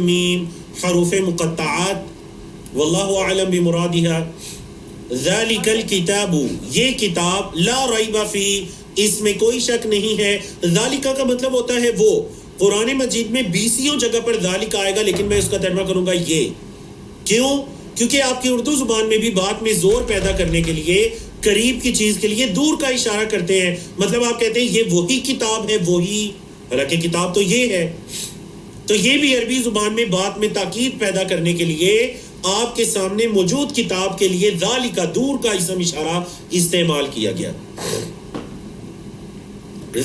میم حروف مقطعات واللہ اعلم بمرادها ذالک الکتاب یہ کتاب لا ریب فی اس میں کوئی شک نہیں ہے. ذالکہ کا مطلب ہوتا ہے وہ. قرآن مجید میں 20 جگہ پر ذالک آئے گا لیکن میں اس کا ترجمہ کروں گا یہ. کیوں؟ کیونکہ آپ کی اردو زبان میں بھی بات میں زور پیدا کرنے کے لیے قریب کی چیز کے لیے دور کا اشارہ کرتے ہیں. مطلب آپ کہتے ہیں یہ وہی کتاب ہے وہی، حالانکہ کتاب تو یہ ہے. تو یہ بھی عربی زبان میں بات میں تاکید پیدا کرنے کے لیے آپ کے سامنے موجود کتاب کے لیے ذالکہ دور کا اسم اشارہ استعمال کیا گیا.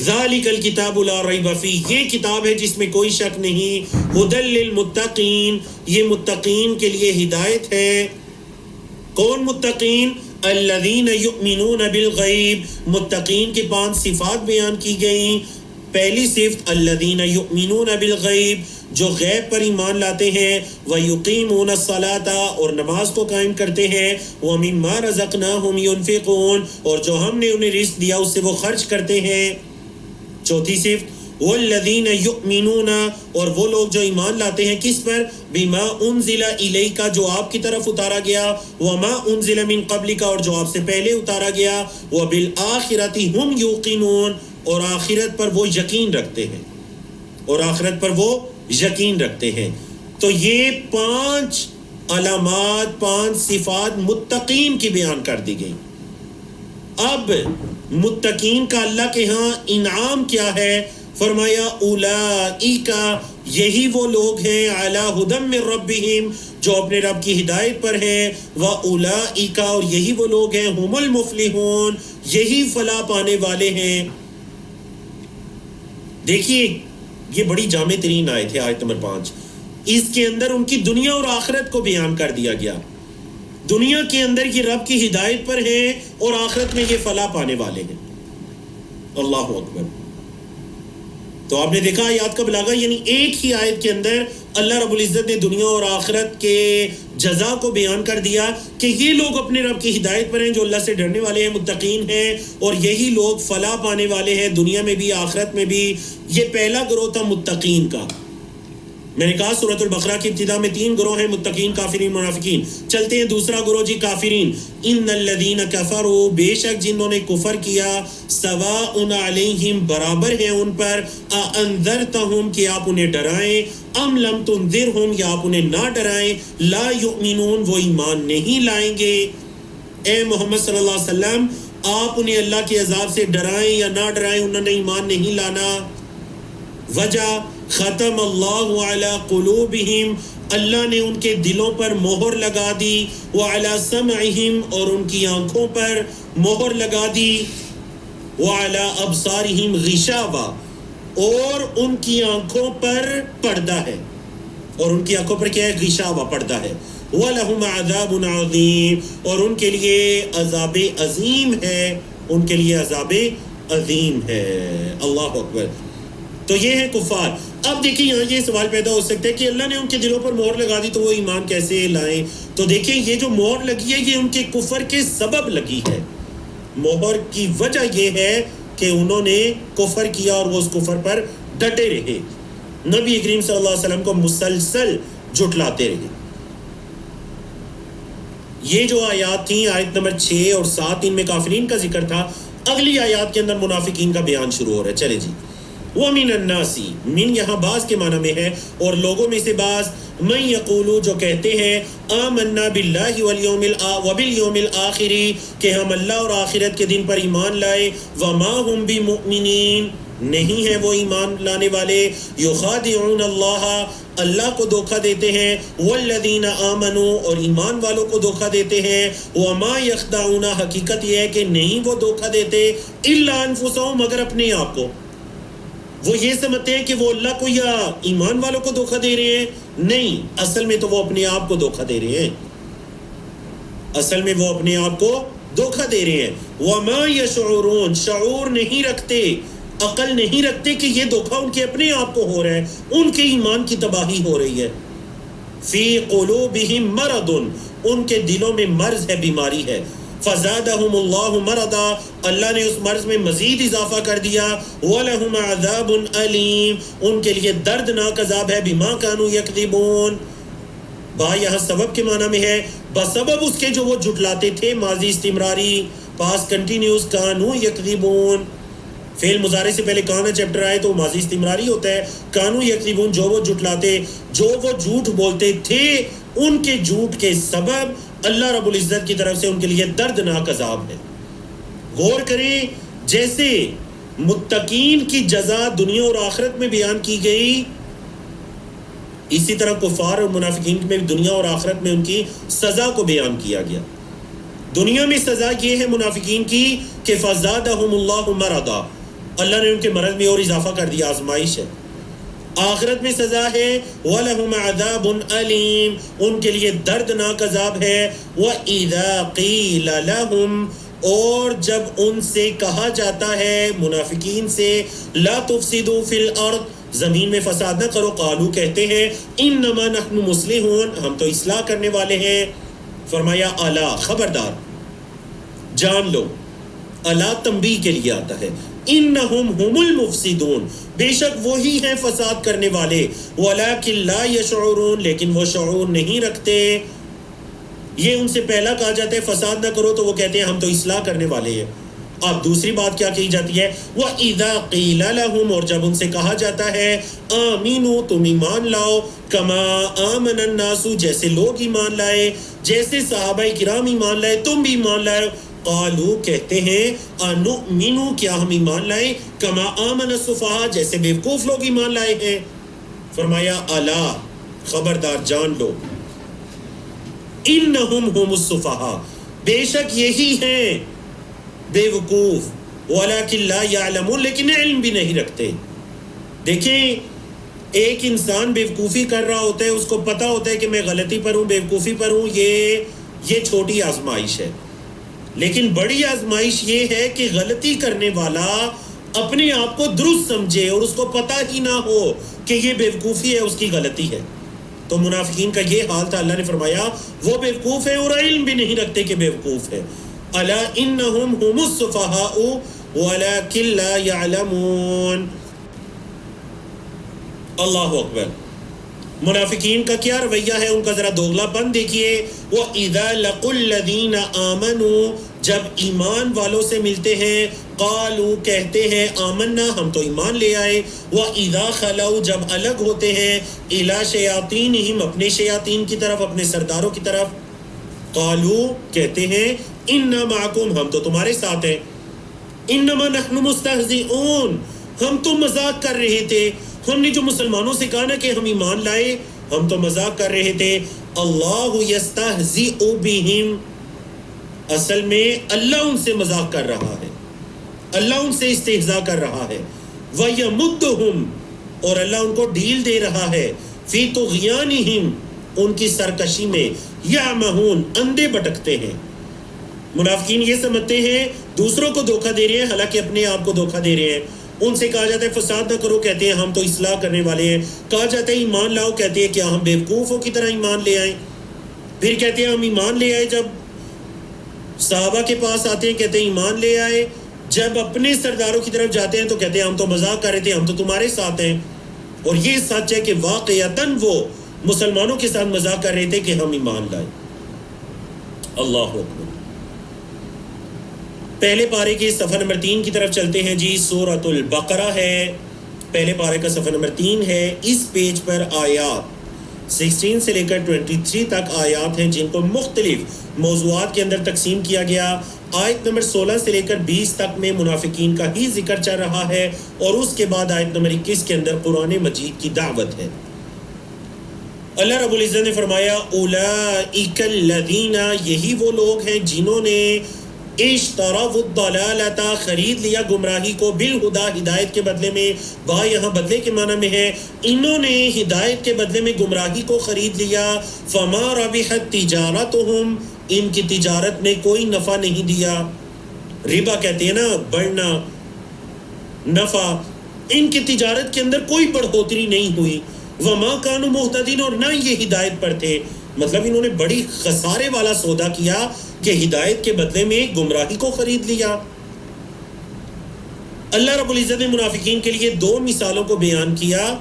ذالک الکتاب لا ریب فیہ یہ کتاب ہے جس میں کوئی شک نہیں. ھدی للمتقین یہ متقین کے لیے ہدایت ہے. کون متقین؟ الذین یؤمنون بالغیب متقین کی 5 صفات بیان کی گئیں. پہلی صفت الذین یؤمنون بالغیب جو غیب پر ایمان لاتے ہیں، ویقیمون الصلاۃ اور نماز کو قائم کرتے ہیں، ومما رزقناہم ینفقون اور جو ہم نے انہیں رزق دیا اس سے وہ خرچ کرتے ہیں. چوتھی صفت والذین یؤمنون اور وہ لوگ جو ایمان لاتے ہیں کس پر؟ بما انزل الیک جو آپ کی طرف اتارا گیا، وما انزل من قبلک اور جو آپ سے پہلے اتارا گیا، وبالآخرۃ ہم یوقنون اور آخرت پر وہ یقین رکھتے ہیں، اور آخرت پر وہ یقین رکھتے ہیں. تو یہ 5 علامات 5 صفات متقین کی بیان کر دی گئی. اب متقین کا اللہ کے ہاں انعام کیا ہے؟ فرمایا اولئک یہی وہ لوگ ہیں علی ھدی من ربہم جو اپنے رب کی ہدایت پر ہیں، واولئک اور یہی وہ لوگ ہیں ہم المفلحون یہی فلاح پانے والے ہیں. دیکھیے یہ بڑی جامع ترین آیت ہے، آیت نمبر 5. اس کے اندر ان کی دنیا اور آخرت کو بیان کر دیا گیا. دنیا کے اندر یہ رب کی ہدایت پر ہیں اور آخرت میں یہ فلاح پانے والے ہیں. اللہ اکبر. تو آپ نے دیکھا آیات کا بلاغہ، یعنی ایک ہی آیت کے اندر اللہ رب العزت نے دنیا اور آخرت کے جزا کو بیان کر دیا کہ یہ لوگ اپنے رب کی ہدایت پر ہیں جو اللہ سے ڈرنے والے ہیں، متقین ہیں، اور یہی لوگ فلاح پانے والے ہیں دنیا میں بھی آخرت میں بھی. یہ پہلا گروہ تھا متقین کا. میں نے کہا سورۃ البقرہ کی ابتدا میں 3 گروہ ہیں، متقین، کافرین، منافقین. چلتے ہیں دوسرا گروہ جی کافرین. ان الذین کفروا بے شک جنہوں نے کفر کیا، سواء علیہم برابر ہیں ان پر، انذرتہم کہ آپ انہیں ڈرائیں، ام لم تنذرہم یا آپ انہیں نہ ڈرائیں، لا یؤمنون وہ ایمان نہیں لائیں گے. اے محمد صلی اللہ علیہ وسلم آپ انہیں اللہ کے عذاب سے ڈرائیں یا نہ ڈرائیں انہوں نے ایمان نہیں لانا. وجہ ختم اللہ علی قلوبہم اللہ نے ان کے دلوں پر مہر لگا دی، وعلی سمعہم اور ان کی آنکھوں پر مہر لگا دی، وعلی ابصارہم غشاوہ اور ان کی آنکھوں پر پردہ ہے، اور ان کی آنکھوں پر کیا ہے؟ غشاوہ، پردہ ہے. وَلَهُمْ عَذَابٌ عَظِيمٌ اور ان کے لیے عذاب عظیم ہے، ان کے لیے عذاب عظیم ہے. اللہ اکبر. تو یہ ہے کفار. اب دیکھیں یہاں یہ سوال پیدا ہو سکتا ہے کہ اللہ نے ان کے دلوں پر مہر لگا دی تو وہ ایمان کیسے لائیں؟ تو دیکھیں یہ جو مہر لگی ہے یہ ان کے کفر کے سبب لگی ہے. مہر کی وجہ یہ ہے کہ انہوں نے کفر کیا اور وہ اس کفر پر ڈٹے رہے، نبی کریم صلی اللہ علیہ وسلم کو مسلسل جھٹلاتے رہے. یہ جو آیات تھیں آیت نمبر 6 اور 7 ان میں کافرین کا ذکر تھا. اگلی آیات کے اندر منافقین کا بیان شروع ہو رہا ہے. چلے جی. وَمِنَ النَّاسِ من یہاں بعض کے معنی میں ہے، اور لوگوں میں سے بعض، من یقولو جو کہتے ہیں آمنا باللہ وبالیوم الآخر کہ ہم اللہ اور آخرت کے دن پر ایمان لائے، وما ہم بمؤمنین نہیں ہیں وہ ایمان لانے والے، یخادعون اللہ اللہ کو دھوکہ دیتے ہیں، والذین آمنوا اور ایمان والوں کو دھوکہ دیتے ہیں، وما یخدعون حقیقت یہ ہے کہ نہیں وہ دھوکہ دیتے الا انفسہم مگر اپنے آپ کو. وہ یہ سمجھتے ہیں کہ وہ اللہ کو یا ایمان والوں کو دھوکہ دے رہے ہیں، نہیں، اصل میں تو وہ اپنے آپ کو دھوکہ دے رہے ہیں، اصل میں وہ اپنے آپ کو دھوکہ دے رہے ہیں. وما یشعرون شعور نہیں رکھتے، عقل نہیں رکھتے کہ یہ دھوکہ ان کے اپنے آپ کو ہو رہا ہے، ان کے ایمان کی تباہی ہو رہی ہے. فی قلوبہم مرض ان کے دلوں میں مرض ہے، بیماری ہے. فزادہم اللہ مرضا، اللہ نے اس مرض میں مزید اضافہ کر دیا، وَلَهُمْ عَذَابٌ أَلِيمٌ، ان کے لیے دردناک عذاب ہے، بِمَا كَانُوا يَكْذِبُونَ، با یہاں سبب کے معنی میں ہے، بسبب اس کے جو وہ جھٹلاتے تھے، ماضی استمراری، پاس کنٹینیوس، کانو یکذبون، فعل مضارع سے پہلے کانا چیپٹر آئے تو ماضی استمراری ہوتا ہے، کانو یکذبون، جو وہ جھٹلاتے، جو وہ جھوٹ بولتے تھے، ان کے جھوٹ کے سبب اللہ رب العزت کی طرف سے ان کے لیے دردناک عذاب ہے۔ غور کریں، جیسے متقین کی جزا دنیا اور آخرت میں بیان کی گئی، اسی طرح کفار اور منافقین میں دنیا اور آخرت میں ان کی سزا کو بیان کیا گیا۔ دنیا میں سزا یہ ہے منافقین کی کہ فزادہم اللہ مرضا، اللہ نے ان کے مرض میں اور اضافہ کر دیا، آزمائش ہے۔ آخرت میں سزا ہے وَلَهُمْ عَذَابٌ أَلِيمٌ، ان کے لیے دردناک عذاب ہے۔ وَإِذَا قِيلَ لَهُمْ، اور جب ان سے کہا جاتا ہے منافقین سے، لَا تُفْسِدُوا فِي الْأَرْضِ، زمین میں فساد نہ کرو، قالو کہتے ہیں، انما نحن مصلحون، ہم تو اصلاح کرنے والے ہیں۔ فرمایا الا، خبردار، جان لو، الا تنبیہ کے لیے آتا ہے، انہم هم المفسدون، بے شک وہی ہیں فساد کرنے والے، ولکن لا یشعرون، لیکن وہ شعور نہیں رکھتے۔ یہ ان سے پہلا کہا جاتا ہے فساد نہ کرو تو وہ کہتے ہیں ہم تو اصلاح کرنے والے ہیں۔ اب دوسری بات کیا کہی جاتی ہے، وَإِذَا قِيلَ لَهُمْ، اور جب ان سے کہا جاتا ہے، آمینو، تم ایمان لاؤ، کما آمن الناس، جیسے لوگ ایمان لائے، جیسے صحابہ کرام ایمان لائے، تم بھی ایمان لائے، قالو کہتے ہیں، انؤمنو، کیا ہم ایمان لائیں، کما آمن السفہاء، جیسے بیوقوف لوگ ایمان لائے ہیں۔ فرمایا الا، خبردار، جان لو، انہم هم السفہاء، بے شک یہی ہیں بے وقوف، ولیکن لا یعلمون، لیکن علم بھی نہیں رکھتے۔ دیکھیں، ایک انسان بے وقوفی کر رہا ہوتا ہے، اس کو پتا ہوتا ہے کہ میں غلطی پر ہوں، بے وقوفی پر ہوں، یہ چھوٹی آزمائش ہے، لیکن بڑی آزمائش یہ ہے کہ غلطی کرنے والا اپنے آپ کو درست سمجھے اور اس کو پتا ہی نہ ہو کہ یہ بے وقوفی ہے، اس کی غلطی ہے۔ تو منافقین کا یہ حال تھا، اللہ نے فرمایا وہ بے وقوف ہے اور علم بھی نہیں رکھتے کہ بے وقوف ہے۔ الا انہم هم السفہاء ولکن لا یعلمون۔ اللہ اکبر۔ منافقین کا کیا رویہ ہے، ان کا ذرا دوغلا پن دیکھیے۔ وَإِذَا لَقُوا الَّذِينَ آمَنُوا، جب ایمان والوں سے ملتے ہیں، قالوا کہتے ہیں، آمنا، ہم تو ایمان لے آئے۔ وَإِذَا خَلَوْا، جب الگ ہوتے ہیں، إِلَى شَيَاطِينِهِمْ، اپنے شیاطین کی طرف، اپنے سرداروں کی طرف، قالوا کہتے ہیں، اِنَّا مَعَكُمْ، ہم تو تمہارے ساتھ ہیں، اِنَّمَا نَحْنُ مُسْتَهْزِئُونَ، ہم تو مذاق کر رہے تھے۔ ہم نے جو مسلمانوں سے کہا نا کہ ہم ایمان لائے، ہم تو مذاق کر رہے تھے۔ اللہ یستہزئ بہم، اصل میں اللہ ان سے مذاق کر رہا ہے، اللہ ان سے استہزاء کر رہا ہے۔ وَیَمُدُّہم، اور اللہ ان کو ڈھیل دے رہا ہے، فی طغیانہم، ان کی سرکشی میں، یعمہون، اندھے بھٹکتے ہیں۔ منافقین یہ سمجھتے ہیں دوسروں کو دھوکہ دے رہے ہیں، حالانکہ اپنے آپ کو دھوکہ دے رہے ہیں۔ ان سے کہا جاتا ہے فساد نہ کرو، کہتے ہیں ہم تو اصلاح کرنے والے ہیں۔ کہا جاتا ہے ایمان لاؤ، کہتے ہیں کیا ہم بیوقوفوں کی طرح ایمان لے آئیں۔ پھر کہتے ہیں ہم ایمان لے آئے، جب صحابہ کے پاس آتے ہیں کہتے ہیں ایمان لے آئے، جب اپنے سرداروں کی طرف جاتے ہیں تو کہتے ہیں ہم تو مذاق کر رہے تھے، ہم تو تمہارے ساتھ ہیں۔ اور یہ سچ ہے کہ واقعتاً وہ مسلمانوں کے ساتھ مذاق کر رہے تھے کہ ہم ایمان لائے۔ اللہ اکبر۔ پہلے پارے کے صفحہ نمبر 3 کی طرف چلتے ہیں جی۔ سورۃ البقرہ ہے، پہلے پارے کا صفحہ نمبر 3 ہے۔ اس پیج پر آیات 16 سے لے کر 23 تک آیات ہیں جن کو مختلف موضوعات کے اندر تقسیم کیا گیا۔ آیت نمبر 16 سے لے کر 20 تک میں منافقین کا ہی ذکر چل رہا ہے، اور اس کے بعد آیت نمبر 21 کے اندر قرآن مجید کی دعوت ہے۔ اللہ رب العزت نے فرمایا، اولئک الذین، یہی وہ لوگ ہیں جنہوں نے اشتروا الضلالۃ، خرید لیا گمراہی کو، بالہدی، ہدایت کے بدلے میں، با یہاں بدلے کے معنی میں ہے، انہوں نے ہدایت کے بدلے میں گمراہی کو خرید لیا۔ فما ربحت تجارتہم، ان کی تجارت نے کوئی نفع نہیں دیا۔ ربا کہتے ہیں نا، بڑھنا، نفع، ان کی تجارت کے اندر کوئی بڑھوتری نہیں ہوئی۔ وما کانوا مہتدین، اور نہ یہ ہدایت پر تھے۔ مطلب انہوں نے بڑی خسارے والا سودا کیا کہ ہدایت کے بدلے میں گمراہی کو خرید لیا۔ اللہ رب العزت نے منافقین کے لیے 2 مثالوں کو بیان کیا،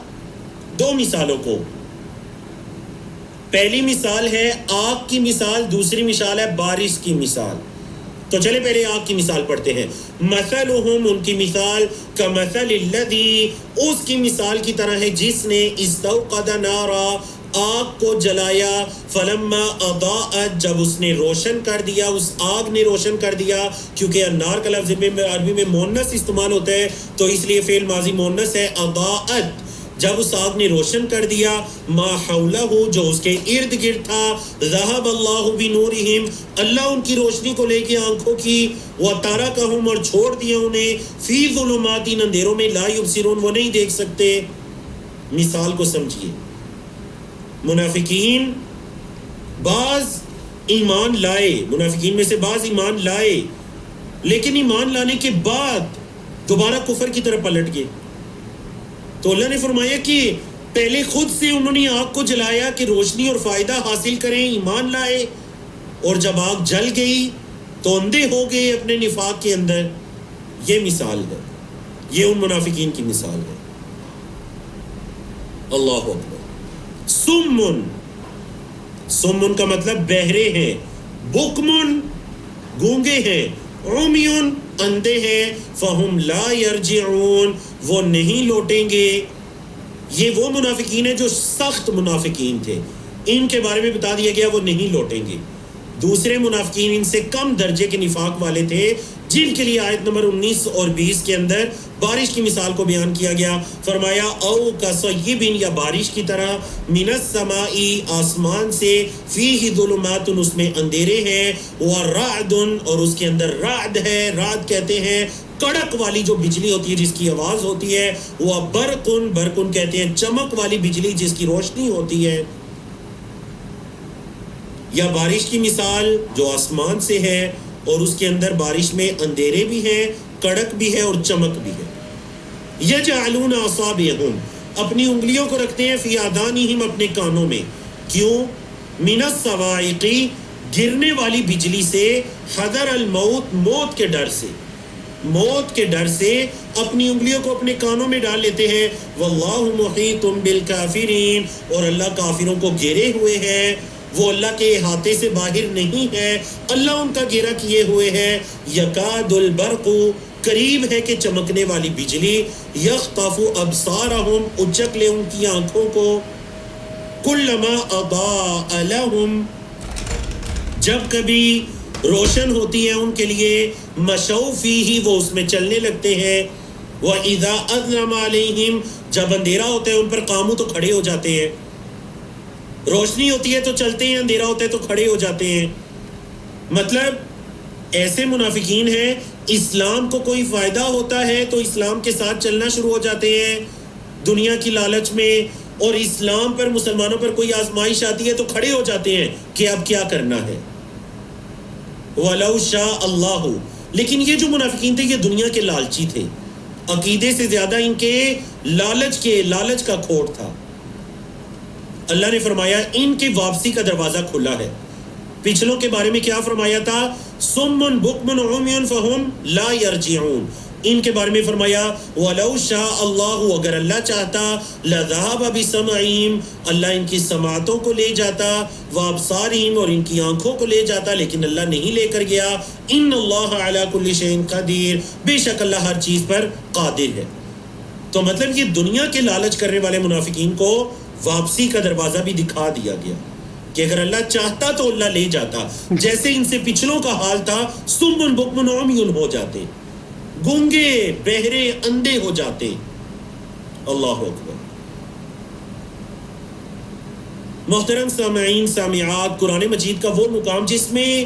2 مثالوں کو۔ پہلی مثال ہے آگ کی مثال، دوسری مثال ہے بارش کی مثال۔ تو چلے پہلے آگ کی مثال پڑھتے ہیں۔ مثلہم، ان کی مثال، کمثل الذی، اس کی مثال کی طرح ہے جس نے استوقد نارا، آگ کو جلایا، فلما اضاءت، جب اس نے روشن کر دیا، اس آگ نے روشن کر دیا، کیونکہ النار کا لفظ عربی میں مؤنث استعمال ہوتا ہے تو اس لیے فعل ماضی مؤنث ہے، اضاءت، جب اس آگ نے روشن کر دیا، ما حولہ، جو اس کے ارد گرد تھا، ذہب اللہ بنورہم، اللہ ان کی روشنی کو لے کے آنکھوں کی، وترکہم، اور چھوڑ دیا انہیں، فی ظلمات، اندھیروں میں، لا یبصرون، وہ نہیں دیکھ سکتے۔ مثال کو سمجھیے، منافقین بعض ایمان لائے، منافقین میں سے بعض ایمان لائے، لیکن ایمان لانے کے بعد دوبارہ کفر کی طرف پلٹ گئے۔ تو اللہ نے فرمایا کہ پہلے خود سے انہوں نے آگ کو جلایا کہ روشنی اور فائدہ حاصل کریں، ایمان لائے، اور جب آگ جل گئی تو اندھے ہو گئے اپنے نفاق کے اندر۔ یہ مثال ہے، یہ ان منافقین کی مثال ہے۔ اللہ اکبر۔ سمن، سمن کا مطلب بہرے ہیں، بکمن گونگے ہیں، عمیون اندھے ہیں، فہم لا یرجعون، وہ نہیں لوٹیں گے۔ یہ وہ منافقین ہیں جو سخت منافقین تھے، ان کے بارے میں بتا دیا گیا وہ نہیں لوٹیں گے۔ دوسرے منافقین ان سے کم درجے کے نفاق والے تھے، جن کے لیے آیت نمبر 19 اور 20 کے اندر بارش کی مثال کو بیان کیا گیا۔ فرمایا او کصیب، یا بارش کی طرح، من السماء، آسمان سے، فیہ ظلمات، اس میں اندھیرے ہیں، ورعد، اور اس کے اندر رعد ہے، رعد کہتے ہیں کڑک والی جو بجلی ہوتی ہے جس کی آواز ہوتی ہے، وبرق، برق کہتے ہیں چمک والی بجلی جس کی روشنی ہوتی ہے۔ یا بارش کی مثال جو آسمان سے ہے اور اس کے اندر بارش میں اندھیرے بھی ہیں، کڑک بھی ہے اور چمک بھی ہے۔ یجعلون اصابعہم، اپنی انگلیوں کو رکھتے ہیں، فی آذانہم، اپنے کانوں میں، کیوں؟ من الصواعق، گرنے والی بجلی سے، حذر الموت، موت کے ڈر سے، موت کے ڈر سے اپنی انگلیوں کو اپنے کانوں میں ڈال لیتے ہیں۔ واللہ محیط بالکافرین، اور اللہ کافروں کو گھیرے ہوئے ہے، وہ اللہ کے احاطے سے باہر نہیں ہے، اللہ ان کا گھیرا کیے ہوئے ہے۔ یکاد البرق، قریب ہے کہ چمکنے والی بجلی، یخطف ابصارہم، اچک لے ان کی آنکھوں کو، کلما اضاء لہم، جب کبھی روشن ہوتی ہے ان کے لیے، مشوا فیہ، وہ اس میں چلنے لگتے ہیں، وَإِذَا أَظْلَمَ عَلَيْهِمْ، جب اندھیرا ہوتا ہے ان پر قاموا، تو کھڑے ہو جاتے ہیں، روشنی ہوتی ہے تو چلتے ہیں، اندھیرا ہوتا ہے تو کھڑے ہو جاتے ہیں۔ مطلب ایسے منافقین ہیں، اسلام کو کوئی فائدہ ہوتا ہے تو اسلام کے ساتھ چلنا شروع ہو جاتے ہیں دنیا کی لالچ میں، اور اسلام پر، مسلمانوں پر کوئی آزمائش آتی ہے تو کھڑے ہو جاتے ہیں کہ اب کیا کرنا ہے۔ وَلَوْ شَاءَ اللَّهُ، لیکن یہ جو منافقین تھے یہ دنیا کے لالچی تھے، عقیدے سے زیادہ ان کے لالچ کا کھوڑ تھا۔ اللہ نے فرمایا ان کی واپسی کا دروازہ کھلا ہے۔ پچھلوں کے بارے میں کیا فرمایا تھا؟ سمن بکمن عمیون فہم لا یرجعون، ان کے بارے میں فرمایا وَلَوْ شَاءَ اللَّهُ، اگر اللہ چاہتا، لَذَهَبَ بِسَمْعِهِمْ، اللہ ان کی سماعتوں کو لے جاتا، وَأَبْصَارِهِمْ، اور ان کی آنکھوں کو لے جاتا، لیکن اللہ نہیں لے کر گیا۔ إِنَّ اللَّهَ عَلَى كُلِّ شَيْءٍ قَدِيرٌ، بے شک اللہ ہر چیز پر قادر ہے۔ تو مطلب یہ دنیا کے لالچ کرنے والے منافقین کو واپسی کا دروازہ بھی دکھا دیا گیا کہ اگر اللہ چاہتا تو اللہ لے جاتا، جیسے ان سے پچھلوں کا حال تھا، سمن بکمن عمیون ہو جاتے، گونگے بہرے اندھے ہو جاتے۔ اللہ اکبر۔ محترم سامعین سامعات، قرآن مجید کا وہ مقام جس میں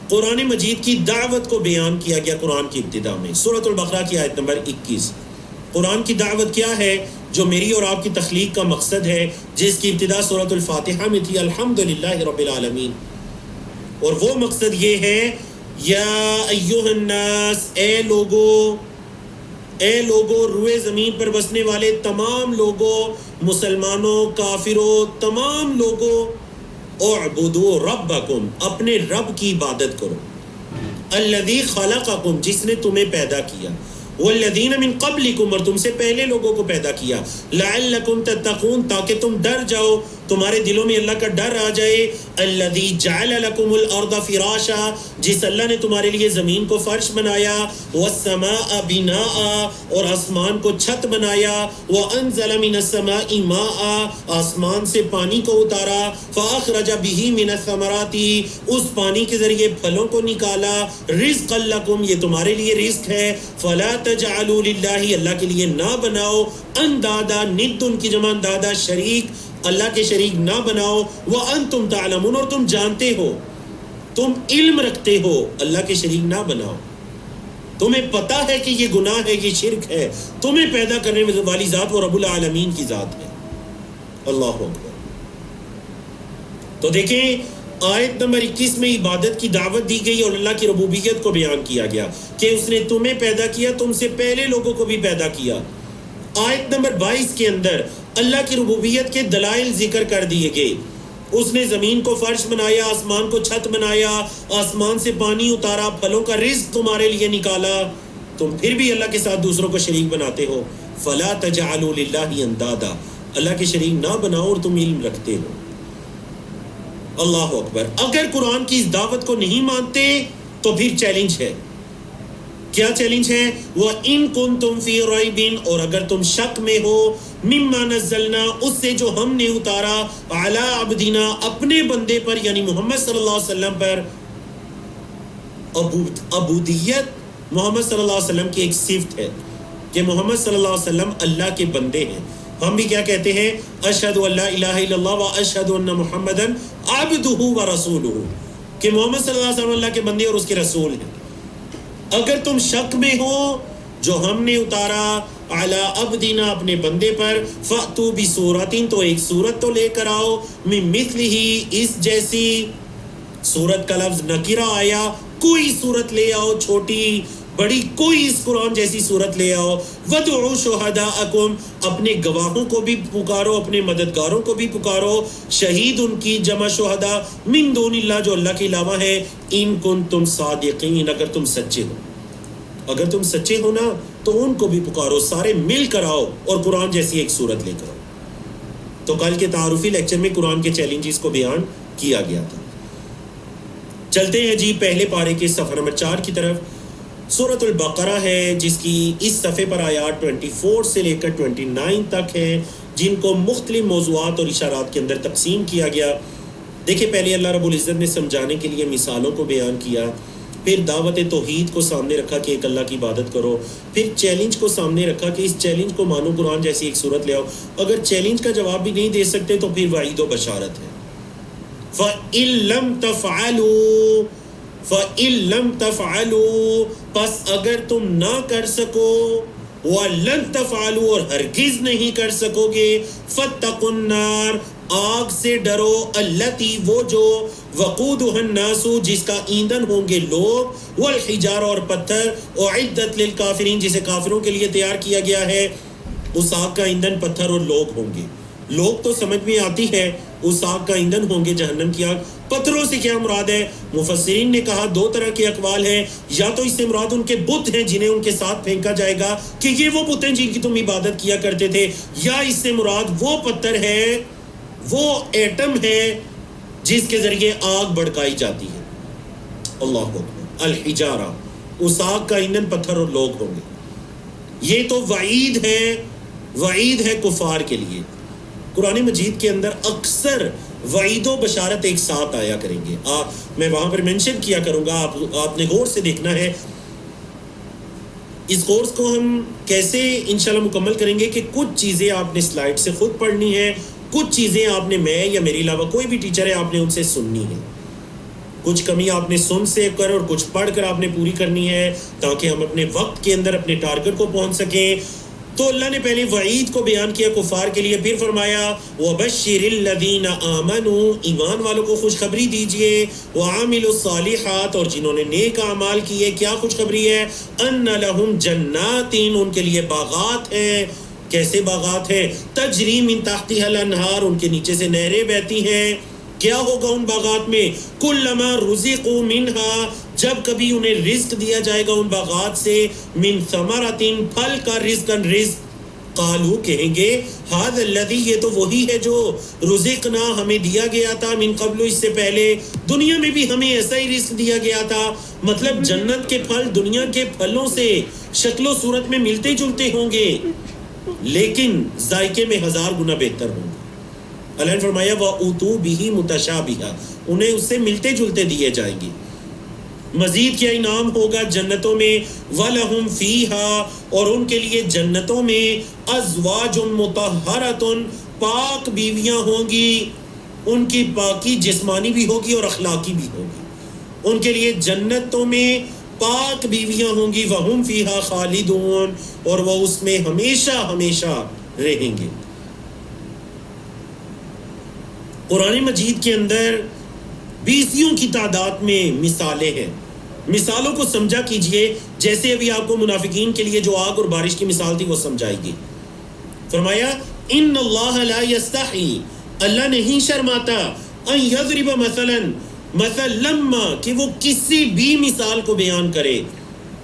قرآن مجید کی دعوت کو بیان کیا گیا قرآن کی ابتدا میں، سورۃ البقرہ کی آیت نمبر 21۔ قرآن کی دعوت کیا ہے؟ جو میری اور آپ کی تخلیق کا مقصد ہے، جس کی ابتدا سورۃ الفاتحہ میں تھی، الحمدللہ رب العالمین، اور وہ مقصد یہ ہے، یا ایہا الناس، اے لوگو، روئے زمین پر بسنے والے تمام لوگوں، مسلمانوں، کافروں، تمام لوگوں، اعبدوا ربکم، اپنے رب کی عبادت کرو، الذی خلقکم، جس نے تمہیں پیدا کیا، والذین من قبلکم، اور تم سے پہلے لوگوں کو پیدا کیا، لعلکم تتقون، تاکہ تم ڈر جاؤ، تمہارے دلوں میں اللہ کا ڈر آ جائے، الذی جعل لکم الارض فراشا، جس اللہ نے تمہارے لیے زمین کو فرش بنایا، والسماء بناء، اور آسمان کو چھت بنایا، وانزل من السماء ماء، آسمان سے پانی کو اتارا، فاخرج به من الثمرات، اس پانی کے ذریعے پھلوں کو نکالا، رزقا لکم، یہ تمہارے لیے رزق ہے، فلا تجعلوا للہ، اللہ کے لیے نہ بناؤ، اندادا، ند ان کی جمع اندادا، شریک، اللہ کے شریک نہ بناؤ، وانتم تعلمون، اور تم جانتے ہو، تم علم رکھتے ہو، اللہ کے شریک نہ بناؤ، تمہیں پتا ہے کہ یہ گناہ ہے، یہ شرک ہے، تمہیں پیدا کرنے والی ذات وہ رب العالمین کی ذات ہے۔ اللہ اکبر۔ تو دیکھیں آیت نمبر 21 میں عبادت کی دعوت دی گئی اور اللہ کی ربوبیت کو بیان کیا گیا کہ اس نے تمہیں پیدا کیا، تم سے پہلے لوگوں کو بھی پیدا کیا۔ آیت نمبر 22 کے اندر اللہ کی ربوبیت کے دلائل ذکر کر دیے گئے، اس نے زمین کو فرش بنایا، آسمان کو چھت بنایا، آسمان سے پانی اتارا، پھلوں کا رزق تمہارے لیے نکالا، تم پھر بھی اللہ کے ساتھ دوسروں کو شریک بناتے ہو۔ فلا تجعلوا للہ اندادا، اللہ کے شریک نہ بناؤ اور تم علم رکھتے ہو۔ اللہ اکبر۔ اگر قرآن کی اس دعوت کو نہیں مانتے تو پھر چیلنج ہے۔ کیا چیلنج ہے؟ وَإِن كُنتُمْ فِي رَيْبٍ، اور اگر تم شک میں ہو، مِمَّا نَزَّلْنَا، اس سے جو ہم نے اتارا، عَلَىٰ عَبْدِنَا، اپنے بندے پر، یعنی محمد صلی اللہ علیہ وسلم پر۔ عبودیت محمد صلی اللہ علیہ وسلم کی ایک صفت ہے کہ محمد صلی اللہ علیہ وسلم اللہ کے بندے ہیں۔ ہم بھی کیا کہتے ہیں؟ اشہد ان لا الہ الا اللہ و اشہد ان محمدا عبدہ و رسولہ، کہ محمد صلی اللہ علیہ وسلم اللہ کے بندے اور اس کے رسول ہیں۔ اگر تم شک میں ہو، جو ہم نے اتارا علی عبدنا، اپنے بندے پر، فأتوا بسورۃ، تو ایک سورت تو لے کر آؤ، من مثلہ، اس جیسی، سورت کا لفظ نکرہ آیا، کوئی سورت لے آؤ، چھوٹی بڑی، کوئی اس قرآن جیسی سورت لے آؤ، وَدْعُوا شُهَدَاءَكُمْ، اپنے گواہوں کو بھی پکارو، اپنے مددگاروں کو بھی پکارو، شہید ان کی جمع شہداء، من دون اللہ، جو اللہ کے علاوہ ہے، ان کنتم صادقین، اگر تم سچے ہو، اگر تم سچے ہو نا تو ان کو بھی پکارو، سارے مل کر آؤ اور قرآن جیسی ایک سورت لے کر آؤ۔ تو کل کے تعارفی لیکچر میں قرآن کے چیلنجز کو بیان کیا گیا تھا۔ چلتے ہیں جی پہلے پارے کے صفحہ نمبر 4 کی طرف۔ سورۃ البقرہ ہے جس کی اس صفحے پر آیات 24 سے لے کر 29 تک ہیں، جن کو مختلف موضوعات اور اشارات کے اندر تقسیم کیا گیا۔ دیکھیں پہلے اللہ رب العزت نے سمجھانے کے لیے مثالوں کو بیان کیا، پھر دعوت توحید کو سامنے رکھا کہ ایک اللہ کی عبادت کرو، پھر چیلنج کو سامنے رکھا کہ اس چیلنج کو مانو، قرآن جیسی ایک صورت لے آؤ، اگر چیلنج کا جواب بھی نہیں دے سکتے تو پھر وعید و بشارت ہے۔ فَإِن لَّمْ تَفْعَلُوا، فَإِن لَّمْ تَفْعَلُوا، پس اگر تم نہ کر سکو، وَلَن تَفْعَلُوا، اور ہرگز نہیں کر سکو گے، فَاتَّقُوا النَّارَ، آگ سے ڈرو، التی، وہ جو، وقودها الناس، جس کا ایندھن ہوں گے لوگ، والحجارہ، اور پتھر، اعدت للکافرین، جسے کافروں کے لیے تیار کیا گیا ہے۔ اس آگ کا ایندھن پتھر اور لوگ ہوں گے۔ لوگ تو سمجھ میں آتی ہے، اس آگ کا ایندھن ہوں گے جہنم کی آگ۔ پتھروں سے کیا مراد ہے؟ مفسرین نے کہا دو طرح کے اقوال ہیں، یا تو اس سے مراد ان کے بت ہیں جنہیں ان کے ساتھ پھینکا جائے گا کہ یہ وہ بت ہیں جن کی تم عبادت کیا کرتے تھے، یا اس سے مراد وہ پتھر ہے، وہ ایٹم ہے جس کے ذریعے آگ بھڑکائی جاتی ہے۔ اللہ اکبر۔ الحجارہ، اس آگ کا ایندھن پتھر اور لوگ ہوں گے۔ یہ تو وعید ہے، وعید ہے کفار کے لیے۔ قرآن مجید کے اندر اکثر وعید و بشارت ایک ساتھ آیا کریں گے، میں وہاں پر منشن کیا کروں گا، آپ نے غور سے دیکھنا ہے۔ اس کورس کو ہم کیسے انشاءاللہ مکمل کریں گے کہ کچھ چیزیں آپ نے سلائیڈ سے خود پڑھنی ہے، کچھ چیزیں آپ نے، میں یا میرے علاوہ کوئی بھی ٹیچر ہے، آپ نے ان سے سننی ہے۔ کچھ کمی آپ نے سن سے کر اور کچھ پڑھ کر آپ نے پوری کرنی ہے، تاکہ ہم اپنے وقت کے اندر اپنے ٹارگٹ کو پہنچ سکیں۔ تو اللہ نے پہلے وعید کو بیان کیا کفار کے لیے، پھر فرمایا وَبَشِّرِ الَّذِينَ آمَنُوا، ایمان والوں کو خوشخبری دیجئے، وَعَمِلُوا الصَّالِحَاتِ، اور جنہوں نے نیک اعمال کیے، کیا خوشخبری ہے؟ أَنَّ لَهُمْ جَنَّاتٍ، ان کے لیے باغات ہیں۔ کیسے باغات ہیں؟ تجری من تحتها الانہار، ان کے نیچے سے نہریں بہتی ہیں۔ کیا ہوگا ان باغات میں؟ کلما رزقوا منہا، جب کبھی انہیں رزق دیا جائے گا ان باغات سے، من ثمرۃ، پھل کا، رزقاً رزق، قالو کہیں گے ھذا الذی، یہ تو وہی ہے جو رزقنا ہمیں دیا گیا تھا، من قبل، اس سے پہلے دنیا میں بھی ہمیں ایسا ہی رزق دیا گیا تھا۔ مطلب جنت کے پھل دنیا کے پھلوں سے شکل و صورت میں ملتے جلتے ہوں گے، لیکن ذائقے میں 1000 گنا بہتر ہوں گے۔ اللہ نے فرمایا وَأُوتُوا بِهِ مُتَشَابِهًا، انہیں اس سے ملتے جلتے دیے جائیں گے۔ مزید کیا انعام ہوگا جنتوں میں؟ وَلَهُمْ فِيهَا، اور ان کے لیے جنتوں میں أَزْوَاجٌ مُطَهَّرَةٌ، پاک بیویاں ہوں گی، ان کی پاکی جسمانی بھی ہوگی اور اخلاقی بھی ہوگی۔ ان کے لیے جنتوں میں پاک بیویاں ہوں گی، وَهُمْ فِيهَا خَالِدُونَ، اور وہ اس میں ہمیشہ ہمیشہ رہیں گے۔ قرآن مجید کے اندر 20 کی تعداد میں مثالیں ہیں۔ مثالوں کو سمجھا کیجئے، جیسے ابھی آپ کو منافقین کے لیے جو آگ اور بارش کی مثال تھی وہ سمجھائی گئی۔ فرمایا ان اللہ لا یستحی، اللہ نہیں شرماتا، ان یضرب مثلا لما، کہ وہ کسی بھی مثال کو بیان کرے،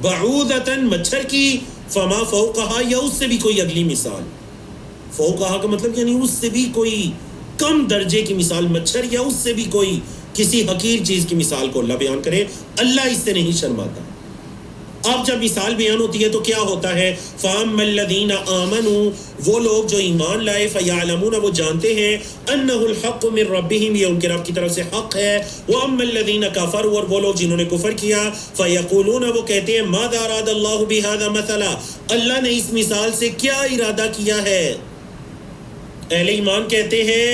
بعودتاً مچھر کی، فما فوقہا، یا اس سے بھی کوئی اگلی مثال۔ فوقہا کا مطلب یعنی اس سے بھی کوئی کم درجے کی مثال، مچھر یا اس سے بھی کوئی کسی حقیر چیز کی مثال کو اللہ بیان کرے، اللہ اس سے نہیں شرماتا۔ اب جب مثال بیان ہوتی ہے تو کیا ہوتا ہے؟ فَأَمَّا الَّذِينَ آمَنُوا، وہ لوگ جو ایمان لائے، فَيَعْلَمُونَ، وہ جانتے ہیں، أَنَّهُ الْحَقُّ مِنْ رَبِّهِمْ، یہ ان کے رب کی طرف سے حق ہے۔ وَأَمَّا الَّذِينَ كَفَرُوا، اور وہ لوگ جنہوں نے کفر کیا، فَيَقُولُونَ، وہ کہتے ہیں، مَاذَا أَرَادَ اللَّهُ بِهَذَا مَثَلًا، اللہ نے اس مثال سے کیا ارادہ کیا ہے؟ اہل ایمان کہتے ہیں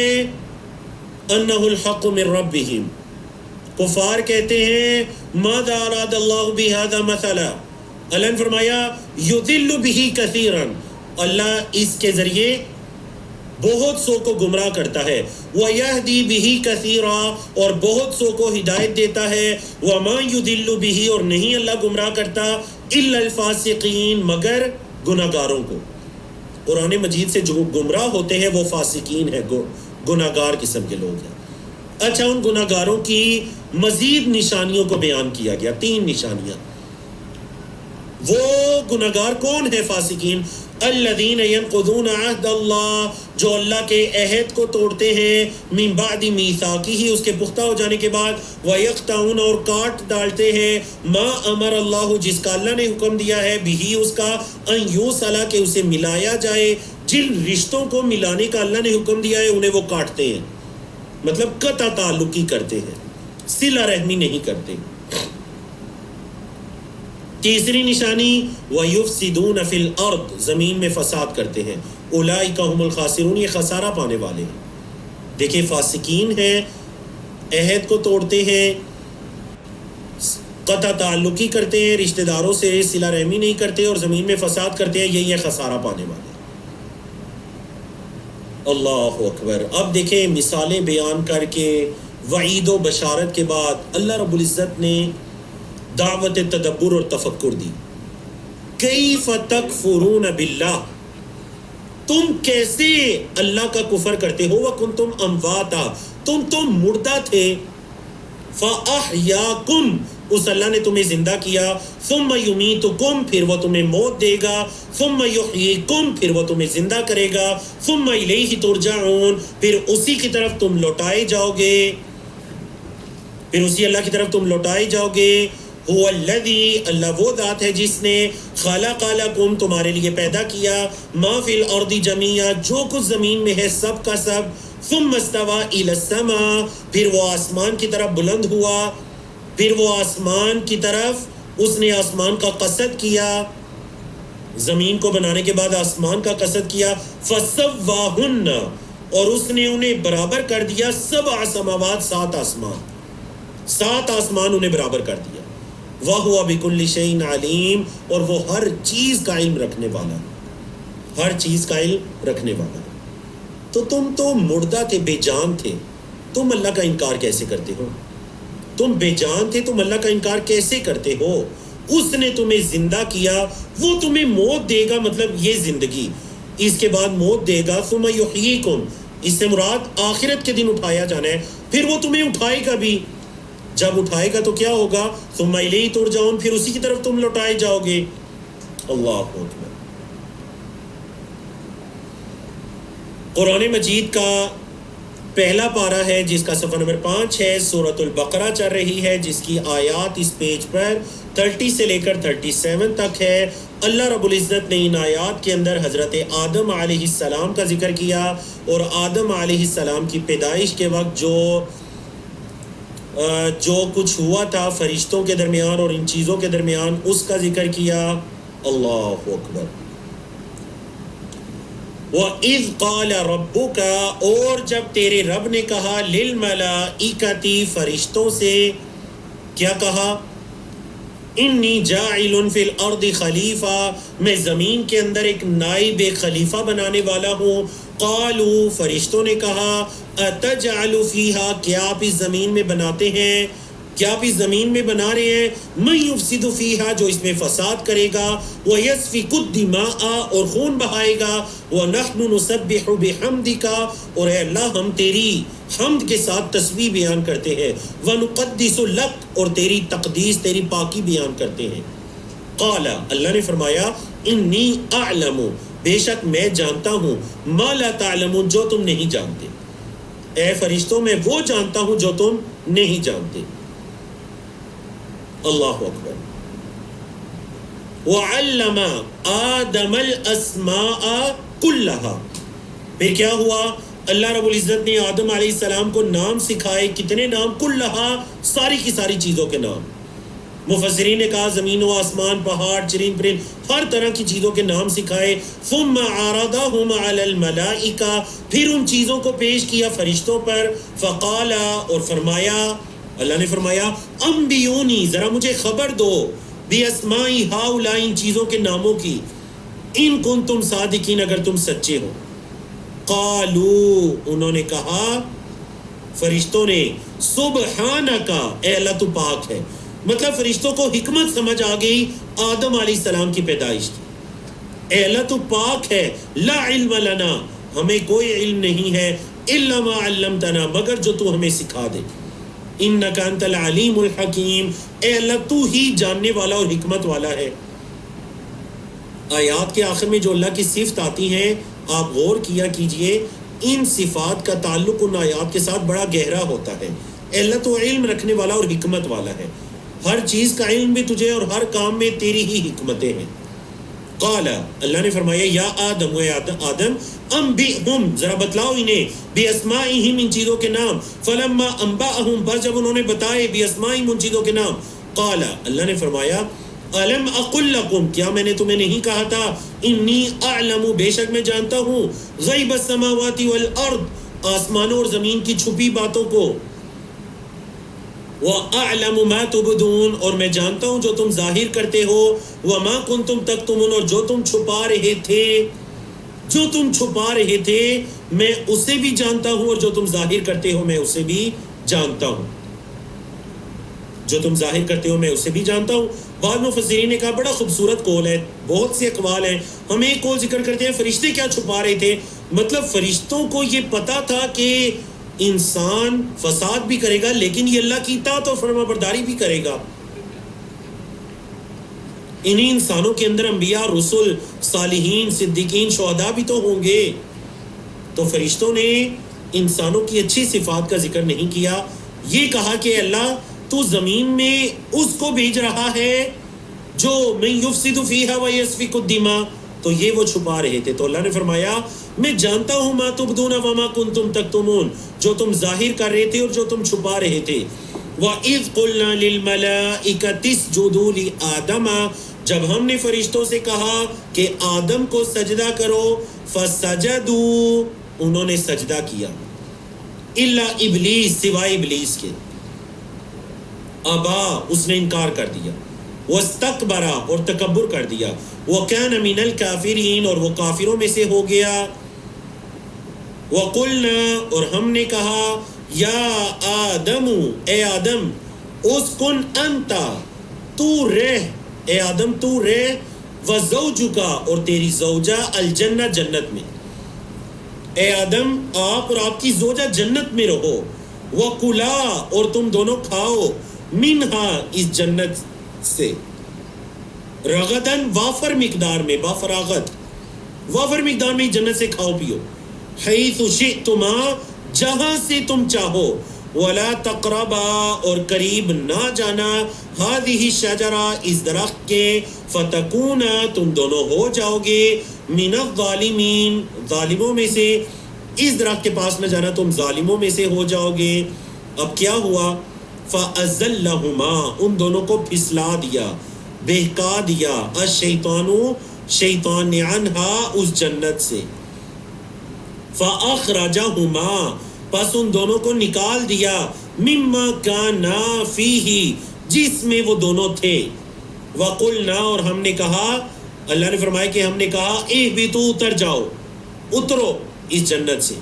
أَنَّهُ الْحَقُّ مِنْ رَبِّهِمْ، کفار کہتے ہیں ماذا اراد اللہ بہذا مثلا، اللہ نے فرمایا یضل بہ کثیرا، اللہ اس کے ذریعے بہت سو کو گمراہ کرتا ہے، ویہدی بہ کثیرا، اور بہت سو کو ہدایت دیتا ہے، وما یضل بہ، اور نہیں اللہ گمراہ کرتا، الا الفاسقین، مگر گناہگاروں کو۔ قرآن مجید سے جو گمراہ ہوتے ہیں وہ فاسقین ہیں، گناہگار قسم کے لوگ ہیں۔ اچھا، ان گناہگاروں کی مزید نشانیوں کو بیان کیا گیا، 3 نشانیاں۔ وہ گناہگار کون ہے فاسقین؟ الذین ینقضون عہد اللہ، جو اللہ کے عہد کو توڑتے ہیں، من بعد میثاقہ، اس کے پختہ ہو جانے کے بعد، ویقطعون، اور کاٹ ڈالتے ہیں، ما امر اللہ، جس کا اللہ نے حکم دیا ہے، بہ، اس کا، ان یوصل، کہ اسے ملایا جائے، جن رشتوں کو ملانے کا اللہ نے حکم دیا ہے انہیں وہ کاٹتے ہیں، مطلب قطع تعلقی کرتے ہیں، صلہ رحمی نہیں کرتے۔ تیسری نشانی وَيُفْسِدُونَ فِي الْأَرْضِ، زمین میں فساد کرتے ہیں، اولئک هم الخاسرون، یہ خسارہ پانے والے ہیں۔ دیکھیں فاسقین ہیں، عہد کو توڑتے ہیں، قطع تعلقی کرتے ہیں، رشتہ داروں سے صلہ رحمی نہیں کرتے، اور زمین میں فساد کرتے ہیں، یہی ہے خسارہ پانے والے۔ اللہ اکبر۔ اب دیکھیں مثالیں بیان کر کے وعید و بشارت کے بعد اللہ رب العزت نے دعوت تدبر اور تفکر دی۔ کیف تکفرون باللہ، تم کیسے اللہ کا کفر کرتے ہو، وکنتم امواتا، تم تو مردہ تھے، فاحیاکم، اس اللہ نے تمہیں زندہ کیا، ثم یمیتکم، پھر وہ تمہیں موت دے گا، ثم یحییکم، پھر وہ تمہیں زندہ کرے گا، ثم الیہ ترجعون، پھر اسی کی طرف تم لوٹائے جاؤ گے، پھر اسی اللہ کی طرف تم لوٹائے جاؤ گے۔ هو الذی، اللہ وہ ذات ہے جس نے خلق لکم، تمہارے لیے پیدا کیا، ما فی الارض جمیعا، جو کچھ زمین میں ہے سب کا سب، ثم استوى الی السماء، پھر وہ آسمان کی طرف بلند ہوا، پھر وہ آسمان کی طرف، اس نے آسمان کا قصد کیا، زمین کو بنانے کے بعد آسمان کا قصد کیا، فسواہن، اور اس نے انہیں برابر کر دیا، 7 سماوات، 7 آسمان، 7 آسمان انہیں برابر کر دیا، وَهُوَ بِكُلِّ شَيْءٍ عَلِيمٌ، اور وہ ہر چیز کا علم رکھنے والا، ہر چیز کا علم رکھنے والا۔ تو تم تو مردہ تھے، بے جان تھے، تم اللہ کا انکار کیسے کرتے ہو؟ تم بے جان تھے، تم اللہ کا انکار کیسے کرتے ہو؟ اس نے تمہیں زندہ کیا، وہ تمہیں موت دے گا، مطلب یہ زندگی، اس کے بعد موت دے گا، ثم یحییکم، اس سے مراد آخرت کے دن اٹھایا جانا ہے، پھر وہ تمہیں اٹھائے گا بھی، جب اٹھائے گا تو کیا ہوگا؟ ثم الیہ ترجعون، پھر اسی کی طرف تم لوٹائے جاؤ گے۔ اللہ اکبر۔ قرآن مجید کا پہلا پارہ ہے جس کا صفحہ نمبر 5 ہے، سورۃ البقرہ چل رہی ہے، جس کی آیات اس پیج پر 30 سے لے کر 37 تک ہے۔ اللہ رب العزت نے ان آیات کے اندر حضرت آدم علیہ السلام کا ذکر کیا، اور آدم علیہ السلام کی پیدائش کے وقت جو کچھ ہوا تھا فرشتوں کے درمیان اور ان چیزوں کے درمیان، اس کا ذکر کیا۔ اللہ اکبر۔ وَإِذْ قَالَ رَبُّكَ، اور جب تیرے رب نے کہا، لِلْمَلَائِكَةِ، فرشتوں سے کیا کہا؟ انی جاعل فی الارض خلیفہ، میں زمین کے اندر ایک نائب خلیفہ بنانے والا ہوں۔ قالوا، فرشتوں نے کہا، اتجعل فیہا، کیا آپ اس زمین میں بناتے ہیں، کیا آپ اس زمین میں بنا رہے ہیں، من یفسد فیہا، جو اس میں فساد کرے گا، ویسفک الدماء، اور خون بہائے گا، ونحن نسبح بحمدک، اور اے اللہ ہم تیری حمد کے ساتھ تسبیح بیان کرتے ہیں، ونقدس لک، اور تیری تقدیس تیری پاکی بیان کرتے ہیں۔ قال، اللہ نے فرمایا، انی اعلم، بے شک میں جانتا ہوں، ما لا تعلمون، جو تم نہیں جانتے۔ اے فرشتوں میں وہ جانتا ہوں جو تم نہیں جانتے۔ اللہ اکبر۔ وعلم آدم الاسماء کلہا، پھر کیا ہوا؟ اللہ رب العزت نے آدم علیہ السلام کو نام سکھائے، کتنے نام؟ کلہا، ساری کی ساری چیزوں کے نام۔ مفسرین نے کہا زمین و آسمان، پہاڑ، چرند پرند، ہر طرح کی چیزوں کے نام سکھائے۔ ثم عرضہم علی الملائکہ، پھر ان چیزوں کو پیش کیا فرشتوں پر۔ فقال، اور فرمایا، اللہ نے فرمایا، انبیونی، ذرا مجھے خبر دو، باسماء ہؤلاء، ان چیزوں کے ناموں کی، ان کنتم صادقین، اگر تم سچے ہو۔ قالوا، انہوں نے کہا فرشتوں نے، سبحانک، اے اللہ تو پاک ہے۔ مطلب فرشتوں کو حکمت سمجھ آ گئی آدم علیہ السلام کی پیدائش کی۔ اے اللہ تو پاک ہے، لا علم لنا، ہمیں کوئی علم نہیں ہے، الا ما علمتنا، مگر جو تو ہمیں سکھا دے۔ انک انت العلیم الحکیم، اے اللہ تو ہی جاننے والا اور حکمت والا ہے۔ آیات کے آخر میں جو اللہ کی صفت آتی ہیں، آپ غور کیا کیجئے، ان صفات کا تعلق ان آیات کے ساتھ بڑا گہرا ہوتا ہے۔ اے اللہ تو علم رکھنے والا اور حکمت والا ہے، ہر چیز کا علم بھی تجھے اور ہر کام میں تیری ہی حکمتیں ہیں۔ قال، اللہ نے فرمایا، یا آدم، اے آدم، انبئہم، ذرا بتلاؤ انہیں، باسمائہم، ان چیزوں کے نام۔ فلما انبأہم، بس جب انہوں نے بتائے، باسمائہم، ان چیزوں کے نام۔ قال، اللہ نے فرمایا، الم اقل لکم، کیا میں نے تمہیں نہیں کہا تھا، انی اعلم، بے شک میں جانتا ہوں، غیب السماوات والارض، آسمانوں اور زمین کی چھپی باتوں کو، وَأَعْلَمُ مَا تُبْدُونَ، اور میں جانتا ہوں جو تم ظاہر کرتے ہو، وَمَا كُنْتُمْ تَكْتُمُونَ، اور جو تم چھپا رہے تھے، جو تم چھپا رہے تھے میں اسے بھی جانتا ہوں، اور جو تم ظاہر کرتے ہو میں اسے بھی جانتا ہوں، جو تم ظاہر کرتے ہو میں اسے بھی جانتا ہوں۔ بعض مفسرین نے کہا بڑا خوبصورت قول ہے، بہت سے اقوال ہیں، ہمیں ایک قول ذکر کرتے ہیں فرشتے کیا چھپا رہے تھے، مطلب فرشتوں کو یہ پتا تھا کہ انسان فساد بھی کرے گا، لیکن یہ اللہ کی اطاعت اور فرما برداری بھی کرے گا۔ انہی انسانوں کے اندر انبیاء، رسول، صالحین، صدیقین، شہداء بھی تو ہوں گے۔ تو فرشتوں نے انسانوں کی اچھی صفات کا ذکر نہیں کیا، یہ کہا کہ اللہ تو زمین میں اس کو بھیج رہا ہے جو من یفسد فیہا ویسفک الدماء، تو یہ وہ چھپا رہے تھے۔ تو اللہ نے فرمایا، میں جانتا ہوں ما تبدون وما کنتم تکتمون، جو تم ظاہر کر رہے تھے اور جو تم چھپا رہے تھے۔ وَإِذْ قُلْنَا لِلْمَلَائِكَةِ اسْجُدُوا لِآدَمَ، جب ہم نے فرشتوں سے کہا کہ آدم کو سجدہ کرو، فَسَجَدُوا، انہوں نے سجدہ کیا، إِلَّا ابلیس، سوائے ابلیس کے، ابا، اس نے انکار کر دیا، وَاسْتَكْبَرَ، اور تکبر کر دیا، وَكَانَ مِنَ الْكَافِرِينَ، اور وہ کافروں میں سے ہو گیا۔ وَقُلْنَا، اور ہم نے کہا، یا آدم، اے آدم، اسکن انتا، تو رہ، اے آدم تو رہ، وزوجکا، اور تیری زوجہ، الجنہ، جنت میں، اے آدم آپ اور آپ کی زوجہ جنت میں رہو، وَكُلَا اور تم دونوں کھاؤ، منہا اس جنت سے، رغدن وافر مقدار میں، بافراغت وافر مقدار میں جنت سے کھاؤ پیو، حیث شئتما جہاں سے تم چاہو، ولا تقربا اور قریب نہ جانا، ہذہ شجرہ اس درخت کے، فتکونا تم دونوں ہو جاؤ گے، من الظالمین ظالموں میں سے، اس درخت کے پاس نہ جانا تم ظالموں میں سے ہو جاؤ گے۔ اب کیا ہوا؟ فَأَزَلَّهُمَا ان دونوں کو پھسلا دیا، بہکا دیا، الشیطان شیطان نے، عنہا اس جنت سے، فَأَخْرَجَهُمَا پس ان دونوں کو نکال دیا، مما کانا فیہ جس میں وہ دونوں تھے، وَقُلْنَا اور ہم نے کہا، اللہ نے فرمایا کہ ہم نے کہا، اہبطوا اتر جاؤ، اترو اس جنت سے،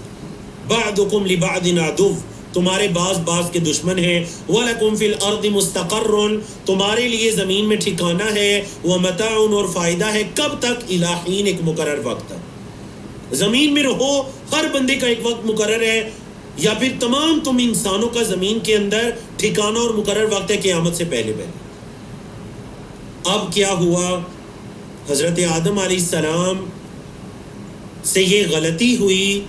بعضکم لبعض عدو تمہارے بعض بعض کے دشمن ہیں، وَلَكُمْ فِي الْأَرْضِ مُسْتَقَرٌّ تمہارے لیے زمین میں ٹھکانہ ہے، وَمَتَاعٌ اور فائدہ ہے، کب تک؟ اِلَىٰ حِینٍ ایک مقرر وقت تک، زمین میں رہو، ہر بندے کا ایک وقت مقرر ہے، یا پھر تمام تم انسانوں کا زمین کے اندر ٹھکانہ اور مقرر وقت ہے قیامت سے پہلے پہلے۔ اب کیا ہوا؟ حضرت آدم علیہ السلام سے یہ غلطی ہوئی،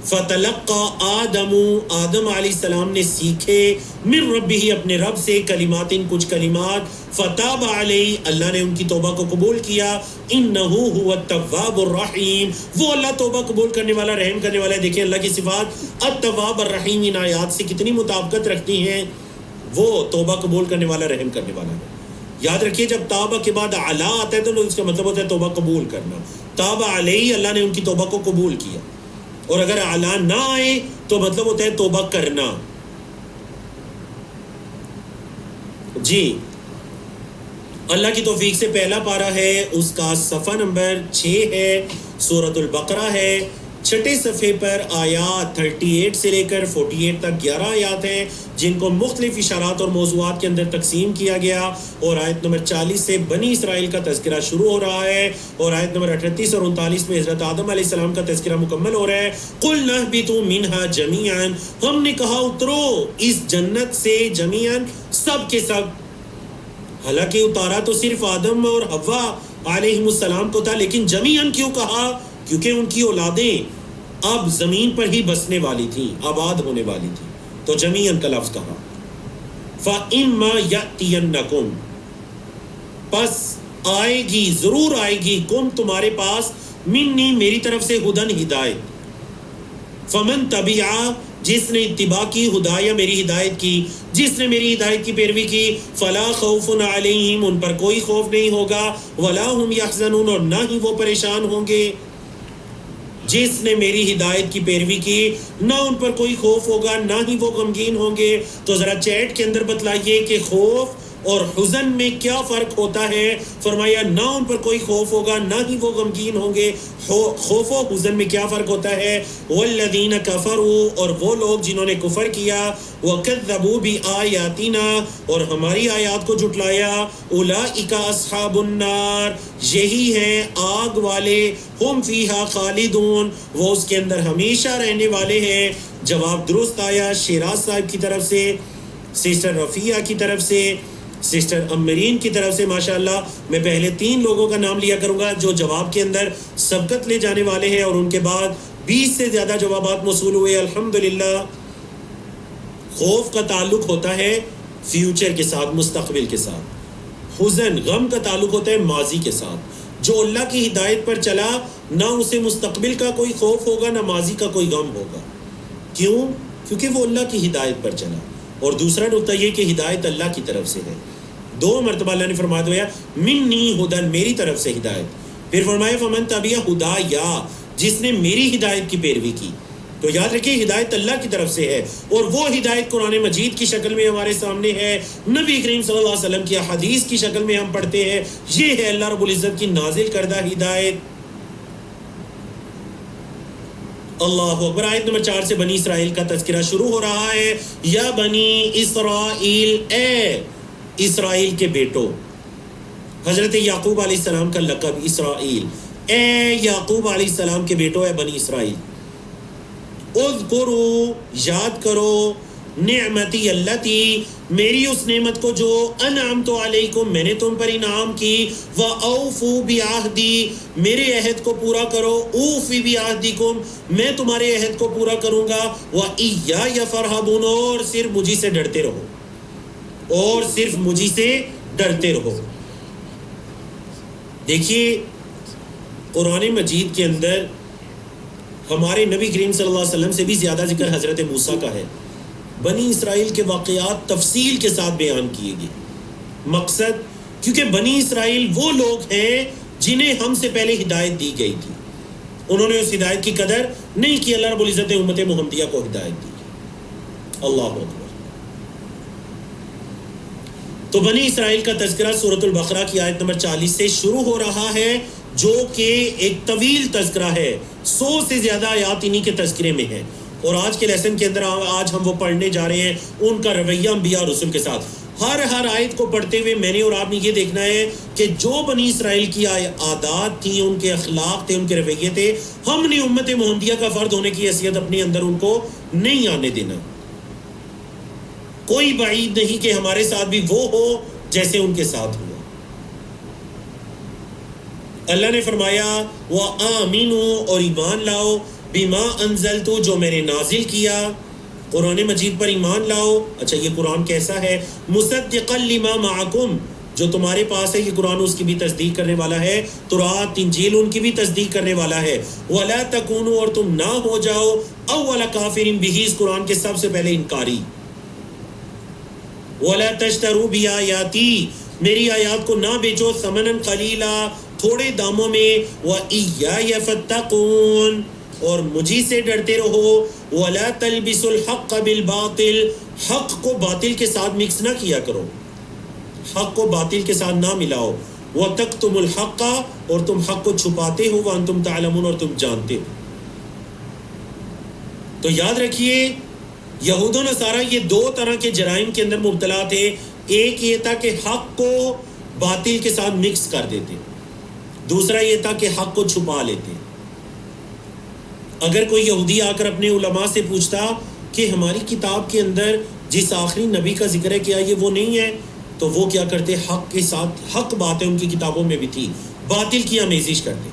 فتلقى آدم آدم علیہ السلام نے سیکھے، من ربہ اپنے رب سے، کلمات کچھ کلمات، فتاب علیہ اللہ نے ان کی توبہ کو قبول کیا، انہ هو التواب الرحیم وہ اللہ توبہ قبول کرنے والا رحم کرنے والا ہے۔ دیکھیں اللہ کی صفات التواب الرحیم ان آیات سے کتنی مطابقت رکھتی ہیں، وہ توبہ قبول کرنے والا رحم کرنے والا ہے۔ یاد رکھیے جب تابہ کے بعد علا آتا ہے تو اس کا مطلب ہوتا ہے توبہ قبول کرنا، تابہ علیہ اللہ نے ان کی توبہ کو قبول کیا، اور اگر علا نہ آئے تو مطلب ہوتا ہے توبہ کرنا۔ جی اللہ کی توفیق سے پہلا پارہ ہے، اس کا صفحہ نمبر 6 ہے، سورۃ البقرہ ہے، چھٹے صفحے پر آیات 38 سے لے کر 48 تک 11 آیات ہیں، جن کو مختلف اشارات اور موضوعات کے اندر تقسیم کیا گیا، اور آیت نمبر 40 سے بنی اسرائیل کا تذکرہ شروع ہو رہا ہے، اور آیت نمبر 38 اور 39 میں حضرت آدم علیہ السلام کا تذکرہ مکمل ہو رہا ہے۔ قُلْنَا اهْبِطُوا مِنْهَا جَمِيعًا ہم نے کہا اترو اس جنت سے، جمیعاً سب کے سب، حالانکہ اتارا تو صرف آدم اور حوا علیہ السلام کو تھا، لیکن جمیعاً کیوں کہا؟ کیونکہ ان کی اولادیں اب زمین پر ہی بسنے والی تھیں، آباد ہونے والی تھیں، تو جمیعاً کا لفظ کہا۔ فَإِمَّا يَأْتِيَنَّكُمْ پس آئے گی، ضرور آئے گی، کم تمہارے پاس، منی میری طرف سے، ہدن ہدایت، فمن تبعا جس نے اتباع کی، ہدایہ میری ہدایت کی، جس نے میری ہدایت کی پیروی کی، فلا خوف علیہم ان پر کوئی خوف نہیں ہوگا، ولا هم یحزنون اور نہ ہی وہ پریشان ہوں گے۔ جس نے میری ہدایت کی پیروی کی، نہ ان پر کوئی خوف ہوگا، نہ ہی وہ غمگین ہوں گے۔ تو ذرا چیٹ کے اندر بتلائیے کہ خوف اور حزن میں کیا فرق ہوتا ہے؟ فرمایا نہ ان پر کوئی خوف ہوگا، نہ ہی وہ غمگین ہوں گے۔ خوف و حزن میں کیا فرق ہوتا ہے؟ والذین کفروا اور وہ لوگ جنہوں نے کفر کیا، وکذبوا بآیاتنا اور ہماری آیات کو جھٹلایا، اولئک اصحاب النار یہی ہیں آگ والے، ہم فیہا خالدون وہ اس کے اندر ہمیشہ رہنے والے ہیں۔ جواب درست آیا شیراز صاحب کی طرف سے، سسٹر رفیہ کی طرف سے، سسٹر امرین کی طرف سے، ماشاءاللہ۔ میں پہلے 3 لوگوں کا نام لیا کروں گا جو جواب کے اندر سبقت لے جانے والے ہیں، اور ان کے بعد 20 سے زیادہ جوابات موصول ہوئے الحمدللہ۔ خوف کا تعلق ہوتا ہے فیوچر کے ساتھ، مستقبل کے ساتھ۔ حزن غم کا تعلق ہوتا ہے ماضی کے ساتھ۔ جو اللہ کی ہدایت پر چلا، نہ اسے مستقبل کا کوئی خوف ہوگا، نہ ماضی کا کوئی غم ہوگا۔ کیوں؟ کیونکہ وہ اللہ کی ہدایت پر چلا۔ اور دوسرا نقطہ یہ کہ ہدایت اللہ کی طرف سے ہے۔ 2 مرتبہ اللہ نے فرما دیا منی ہدن میری طرف سے ہدایت، پھر فرمایا فمن تبع ہدایا جس نے میری ہدایت کی پیروی کی۔ تو یاد رکھیے ہدایت اللہ کی طرف سے ہے، اور وہ ہدایت قرآن مجید کی شکل میں ہمارے سامنے ہے، نبی کریم صلی اللہ علیہ وسلم کی حدیث کی شکل میں ہم پڑھتے ہیں۔ یہ ہے اللہ رب العزت کی نازل کردہ ہدایت۔ اللہ اکبر۔ آیت نمبر 4 سے بنی اسرائیل کا تذکرہ شروع ہو رہا ہے۔ یا بنی اسرائیل اے اسرائیل کے بیٹو، حضرت یعقوب علیہ السلام کا لقب اسرائیل، اے یعقوب علیہ السلام کے بیٹو، اے بنی اسرائیل۔ اذکروا یاد کرو نعمتی اللتی میری اس نعمت کو جو انعمت علیکم میں نے تم پر انعام کی وَأَوْفُوا بِعَهْدِي میرے عہد کو پورا کرو اوفی بعہدکم میں تمہارے عہد کو پورا کروں گا وَإِيَّايَ فَارْهَبُونَ اور صرف مجھی سے ڈرتے رہو اور صرف مجھی سے ڈرتے رہو. دیکھیے قرآن مجید کے اندر ہمارے نبی کریم صلی اللہ علیہ وسلم سے بھی زیادہ ذکر حضرت موسیٰ کا ہے. بنی اسرائیل کے واقعات تفصیل کے ساتھ بیان کیے گئے. مقصد کیونکہ بنی اسرائیل وہ لوگ ہیں جنہیں ہم سے پہلے ہدایت دی گئی تھی, انہوں نے اس ہدایت کی قدر نہیں کی. اللہ رب العزت نے امت محمدیہ کو ہدایت دی. اللہ اکبر. تو بنی اسرائیل کا تذکرہ سورۃ البقرہ کی آیت نمبر 40 سے شروع ہو رہا ہے, جو کہ ایک طویل تذکرہ ہے. 100 سے زیادہ آیات انہی کے تذکرے میں ہیں. اور آج کے لیسن کے اندر آج ہم وہ پڑھنے جا رہے ہیں ان کا رویہ انبیاء اور رسل کے ساتھ. ہر آیت کو پڑھتے ہوئے میں نے اور آپ نے یہ دیکھنا ہے کہ جو بنی اسرائیل کی عادات تھیں, ان کے اخلاق تھے, ان کے رویے تھے, ہم نے امت محمدیہ کا فرد ہونے کی حیثیت اپنے اندر ان کو نہیں آنے دینا. کوئی بعید نہیں کہ ہمارے ساتھ بھی وہ ہو جیسے ان کے ساتھ ہوا. اللہ نے فرمایا وَآمِنُوا اور ایمان لاؤ بِمَا أَنزَلْتُ جو میں نے نازل کیا, قرآن مجید پر ایمان لاؤ. اچھا یہ قرآن کیسا ہے؟ مُصَدِّقًا لِمَا مَعَكُمْ جو تمہارے پاس ہے یہ قرآن اس کی بھی تصدیق کرنے والا ہے. تورات انجیل ان کی بھی تصدیق کرنے والا ہے. وَلَا تَكُونُوا اور تم نہ ہو جاؤ أَوَّلَ كَافِرٍ بِهِ اس قرآن کے سب سے پہلے انکاری. وَلَا تَشْتَرُوا بِآيَاتِي میری آیات کو نہ بیچو ثمنًا قلیلا تھوڑے داموں میں. وَإِيَّايَ فَاتَّقُونَ اور مجھی سے ڈرتے رہو. وَلَا تَلْبِسُوا الْحَقَّ بِالْبَاطِلِ حق کو باطل کے ساتھ مکس نہ کیا کرو, حق کو باطل کے ساتھ نہ ملاؤ. وَتَكْتُمُوا الْحَقَّ اور تم حق کو چھپاتے ہو. وَأَنْتُمْ تَعْلَمُونَ اور تم جانتے ہو. تو یاد رکھیے یہود و نصارہ یہ دو طرح کے جرائم کے اندر مبتلا تھے. ایک یہ تھا کہ حق کو باطل کے ساتھ مکس کر دیتے, دوسرا یہ تھا کہ حق کو چھپا لیتے. اگر کوئی یہودی آ کر اپنے علماء سے پوچھتا کہ ہماری کتاب کے اندر جس آخری نبی کا ذکر ہے کیا یہ وہ نہیں ہے, تو وہ کیا کرتے حق کے ساتھ, حق باتیں ان کی کتابوں میں بھی تھی, باطل کی آمیزش کرتے,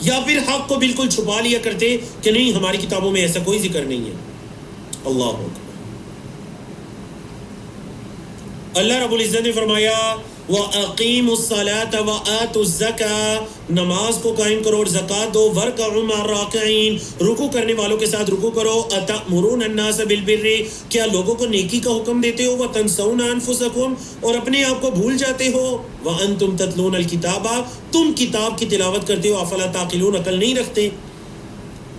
یا پھر حق کو بالکل چھپا لیا کرتے کہ نہیں ہماری کتابوں میں ایسا کوئی ذکر نہیں ہے. اللہ اکبر. اللہ رب العزت نے فرمایا وَأَقِيمُوا الصَّلَاةَ وَآتُوا الزَّكَاةَ نماز کو قائم کرو اور زکوٰۃ دو. وَارْكَعُوا مَعَ الرَّاكِعِينَ رکوع کرنے والوں کے ساتھ رکوع کرو. أَتَأْمُرُونَ النَّاسَ بِالْبِرِّ کیا لوگوں کو نیکی کا حکم دیتے ہو. وَتَنْسَوْنَ أَنفُسَكُمْ اور اپنے آپ کو بھول جاتے ہو. وَأَنْتُمْ تَتْلُونَ الْكِتَابَ تم کتاب کی تلاوت کرتے ہو. أَفَلَا تَعْقِلُونَ عقل نہیں رکھتے.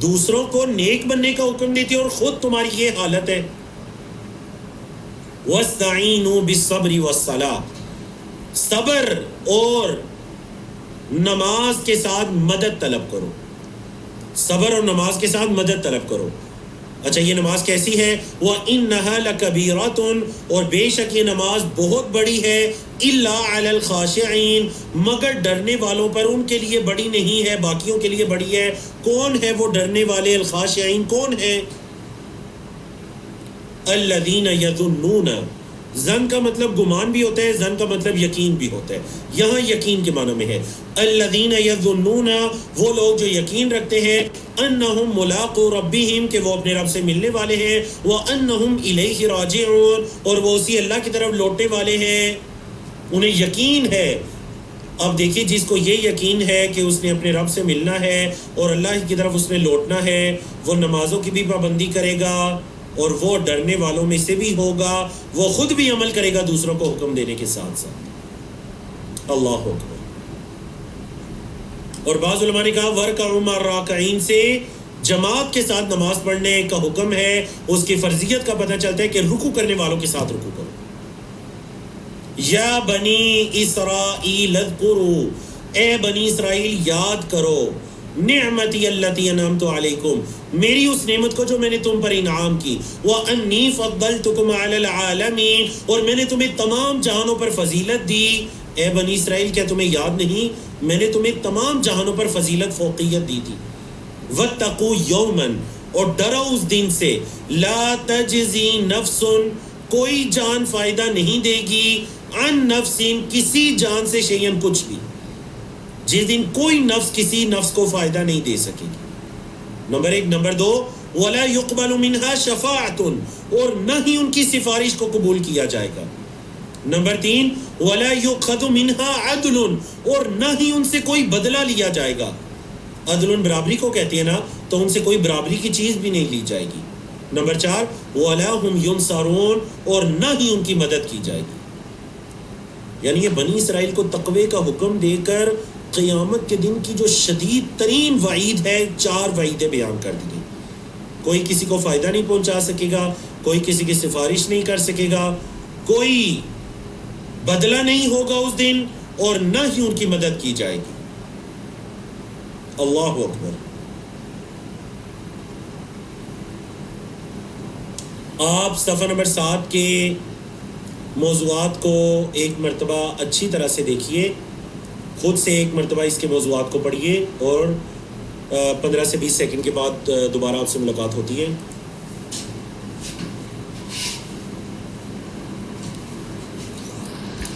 دوسروں کو نیک بننے کا حکم دیتے ہو اور خود تمہاری یہ حالت ہے. وَاسْتَعِينُوا بِالصَّبْرِ وَالصَّلَاةِ صبر اور نماز کے ساتھ مدد طلب کرو. صبر اور نماز کے ساتھ مدد طلب کرو. اچھا یہ نماز کیسی ہے؟ وَإِنَّهَا لَكَبِيرَةٌ اور بے شک یہ نماز بہت بڑی ہے. إِلَّا عَلَى الْخَاشِعِينَ مگر ڈرنے والوں پر, ان کے لیے بڑی نہیں ہے, باقیوں کے لیے بڑی ہے. کون ہے وہ ڈرنے والے؟ الخاشعین کون ہے؟ الذین یظنون زن کا مطلب گمان بھی ہوتا ہے, زن کا مطلب یقین بھی ہوتا ہے. یہاں یقین کے معنی میں ہے. الذین یظنون وہ لوگ جو یقین رکھتے ہیں انہم ملاقو ربہم کہ وہ اپنے رب سے ملنے والے ہیں. وانہم الیہ راجعون اور وہ اسی اللہ کی طرف لوٹنے والے ہیں. انہیں یقین ہے. اب دیکھیے جس کو یہ یقین ہے کہ اس نے اپنے رب سے ملنا ہے اور اللہ کی طرف اس نے لوٹنا ہے, وہ نمازوں کی بھی پابندی کرے گا اور وہ ڈرنے والوں میں سے بھی ہوگا. وہ خود بھی عمل کرے گا دوسروں کو حکم دینے کے ساتھ ساتھ. اللہ اکبر. اور بعض علماء نے کہا وَارْكَعُوا مَعَ الرَّاكِعِينَ سے جماعت کے ساتھ نماز پڑھنے کا حکم ہے. اس کی فرضیت کا پتہ چلتا ہے کہ رکوع کرنے والوں کے ساتھ رکوع کرو. یا بنی اسرائیل اذکروا اے بنی اسرائیل یاد کرو نعمتی اللتی انعمت علیکم میری اس نعمت کو جو میں نے تم پر انعام کی. وَأَنِّي فَضَّلْتُكُمْ عَلَى الْعَالَمِينَ اور میں نے تمہیں تمام جہانوں پر فضیلت دی. اے بنی اسرائیل کیا تمہیں یاد نہیں میں نے تمہیں تمام جہانوں پر فضیلت فوقیت دی تھی. وَاتَّقُوا يَوْمًا اور ڈرو اس دن سے لا تجزی نفس کوئی جان فائدہ نہیں دے گی عن نفس کسی جان سے شیئن کچھ بھی. جس دن کوئی نفس کسی نفس کو فائدہ نہیں دے سکے گی. نمبر 1. نمبر 2 ولا يقبل منها شفاعة اور نہ ہی ان کی سفارش کو قبول کیا جائے گا. نمبر 3 ولا يؤخذ منها عدل اور نہ ہی ان سے کوئی بدلہ لیا جائے گا. عدل برابری کو کہتے ہیں نا, تو ان سے کوئی برابری کی چیز بھی نہیں لی جائے گی. نمبر 4 ولا هم ينصرون اور نہ ہی ان کی مدد کی جائے گی. یعنی یہ بنی اسرائیل کو تقوی کا حکم دے کر قیامت کے دن کی جو شدید ترین وعید ہے, 4 وعیدیں بیان کر دی گئی. کوئی کسی کو فائدہ نہیں پہنچا سکے گا, کوئی کسی کی سفارش نہیں کر سکے گا, کوئی بدلہ نہیں ہوگا اس دن, اور نہ ہی ان کی مدد کی جائے گی. اللہ اکبر. آپ صفحہ نمبر 7 کے موضوعات کو ایک مرتبہ اچھی طرح سے دیکھیے, خود سے ایک مرتبہ اس کے موضوعات کو پڑھیے, اور 15 سے 20 سیکنڈ کے بعد دوبارہ آپ سے ملاقات ہوتی ہے.